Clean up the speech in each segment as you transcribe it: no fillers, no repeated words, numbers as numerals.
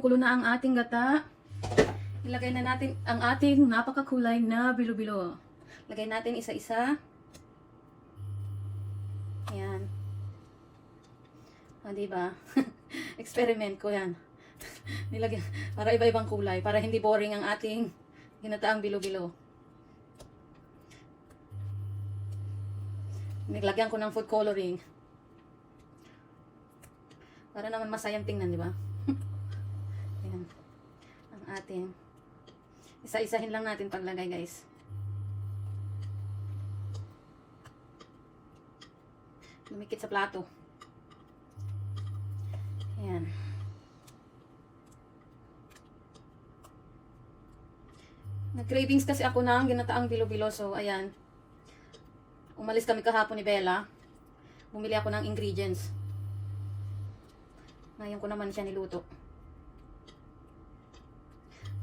kumukulo na ang ating gata. Ilagay na natin ang ating napakakulay na bilo-bilo. Lagay natin isa-isa. Ayan. O, diba? Experiment ko yan. Nilagyan para iba-ibang kulay. Para hindi boring ang ating ginataang bilo-bilo. Nilagyan ko ng food coloring. Para naman masayang tingnan, di ba? Ayan. Ang ating. Isa-isahin lang natin paglagay, guys. Lumikit sa plato. Ayan. Nag-cravings kasi ako ng ginataang bilo-bilo. So, ayan. Umalis kami kahapon ni Bella. Bumili ako ng ingredients. Ngayon ko naman siya niluto.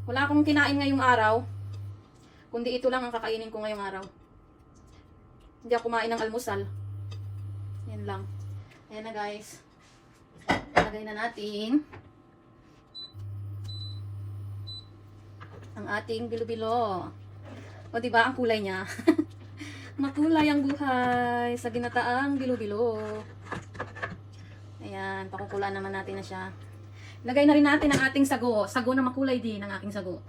Wala akong kinain ngayong araw. Kundi ito lang ang kakainin ko ngayong araw. Hindi ako kumain ng almusal. Yan lang. Ayan na, guys. Lagay na natin ang ating bilo-bilo. O, diba ang kulay niya? Makulay ang buhay sa ginataang bilo-bilo. Ayan, pakukulaan naman natin na siya. Lagay na rin natin ang ating sago. Sago na makulay din ang aking sago.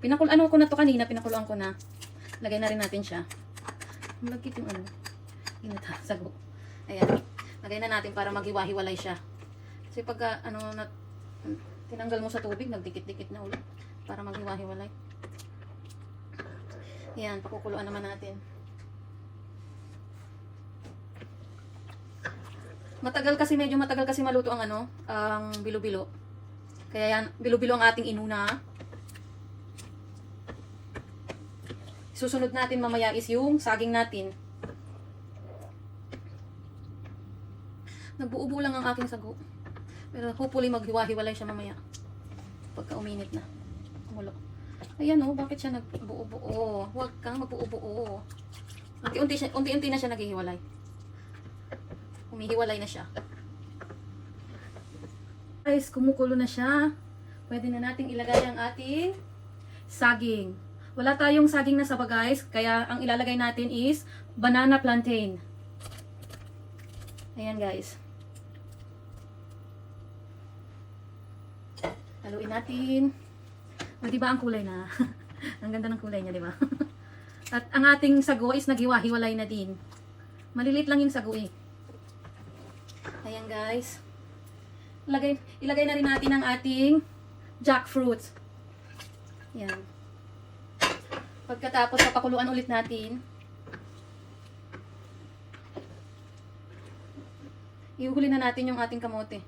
Ano ko na to kanina, pinakuluan ko na. Lagay na rin natin siya. Malagkit yung ginata, sago. Ayan. Lagay na natin para maghiwa-hiwalay siya. Kasi pagka tinanggal mo sa tubig, nagdikit-dikit na ulit. Para maghiwa-hiwalay. Ayan, pakukuluan naman natin. Medyo matagal kasi maluto ang ang bilo-bilo. Kaya yan, bilo-bilo ang ating inuna. Susunod natin mamaya is yung saging natin. Nagbuo-buo lang ang aking sago. Pero hopefully maghiwa-hiwalay siya mamaya. Pagka uminit na. Kumulo. Ayan bakit siya nagbuo-buo? Huwag kang magbuo-buo. Unti-unti na siya naghihiwalay. Humihiwalay na siya. Guys, kumukulo na siya. Pwede na nating ilagay ang ating saging. Wala tayong saging na saba, guys. Kaya ang ilalagay natin is banana plantain. Ayan, guys. Haluin natin. O, diba ang kulay na? Ang ganda ng kulay niya, diba? At ang ating sago is naghiwa-hiwalay na din. Malilit lang yung sago eh. Ayan, guys. Ilagay na rin natin ang ating jackfruit. Ayan. Pagkatapos, papakuluan ulit natin. Iuhuli na natin yung ating kamote.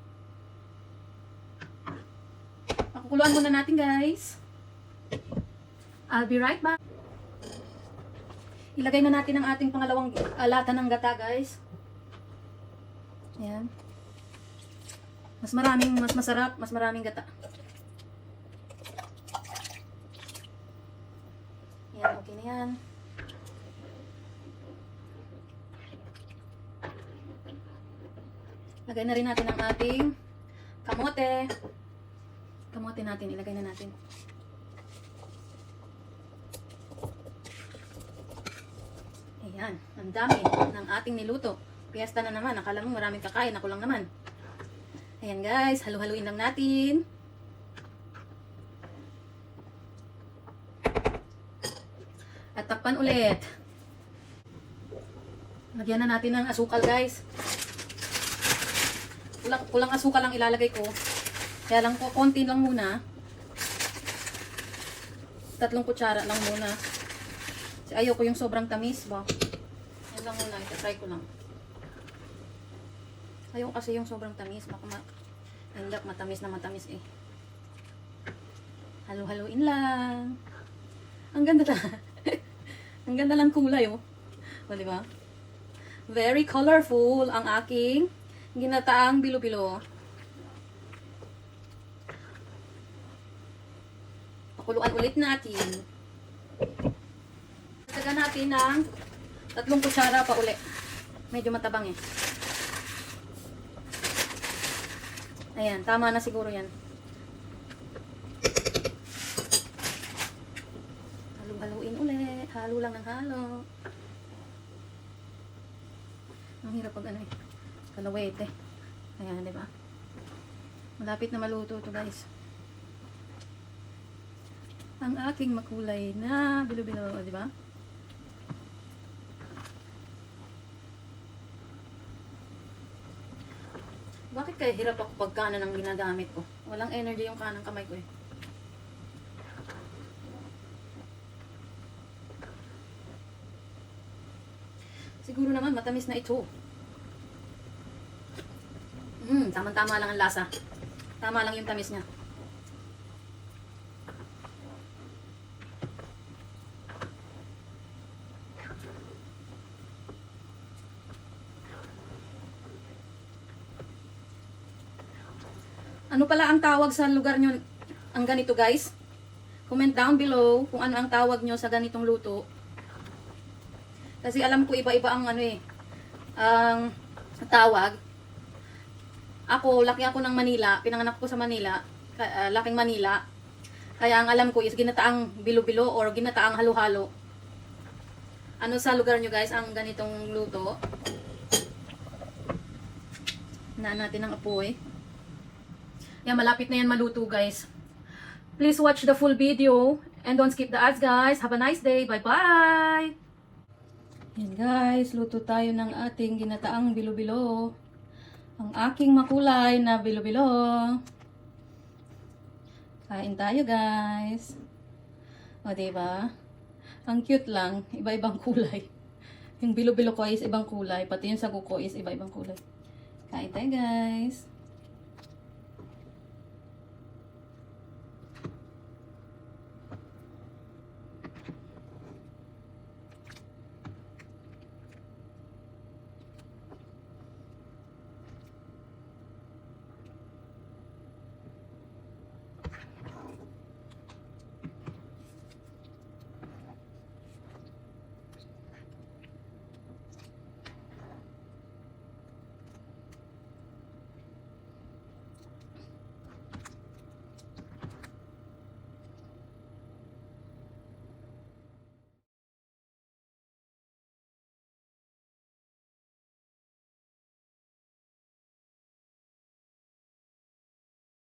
Pakukuluan muna natin, guys. I'll be right back. Ilagay na natin ang ating pangalawang lata ng gata, guys. Ayan. Mas masarap, mas maraming gata. Ayan, okay na yan. Lagay na rin natin ang ating kamote. Kamote natin, ilagay na natin. Ayan, ang dami ng ating niluto. Piyesta na naman, akala mo maraming kakain, ako lang naman. Ayan, guys, halu-haluin lang natin. At takpan ulit. Lagyan na natin ng asukal, guys. Kulang asukal lang ilalagay ko. Kaya lang po, konti lang muna. 3 kutsara lang muna. Kasi ayoko yung sobrang tamis ba. Yan lang muna, ita-try ko lang. Ayoko kasi yung sobrang tamis. Baka end up matamis na matamis eh. Halo-haloin lang. Ang ganda lang. Ang ganda lang kulay oh. O, diba? Very colorful ang aking ginataang bilo-bilo. Pakuluan ulit natin. Taga natin ng 3 kutsara pa uli. Medyo matabang eh. Ayan, tama na siguro yan. Halo lang ng halo. Ang hirap pag ano eh. Kalawete. Ayan, di ba? Malapit na maluto to guys. Ang aking makulay na bilo-bilo, di ba? Bakit kaya hirap ako pag kanan ang ginagamit ko? Walang energy yung kanang kamay ko eh. Siguro naman matamis na ito. Tama-tama lang ang lasa. Tama lang yung tamis niya. Ano pala ang tawag sa lugar nyo ang ganito guys? Comment down below kung ano ang tawag nyo sa ganitong luto. Kasi alam ko iba-iba ang ano eh, ang tawag. Ako, laki ako ng Manila, pinanganak ko sa Manila, laking Manila. Kaya ang alam ko is ginataang bilo-bilo or ginataang halo-halo. Ano sa lugar nyo guys ang ganitong luto? Hinaan natin ang apoy. Yan, malapit na yan maluto guys. Please watch the full video and don't skip the ads guys. Have a nice day. Bye-bye! Yan guys, luto tayo ng ating ginataang bilo-bilo. Ang aking makulay na bilo-bilo. Kain tayo guys. O diba? Ang cute lang, iba-ibang kulay. Yung bilo-bilo ko is ibang kulay, pati yung sago ko is iba-ibang kulay. Kain tayo guys.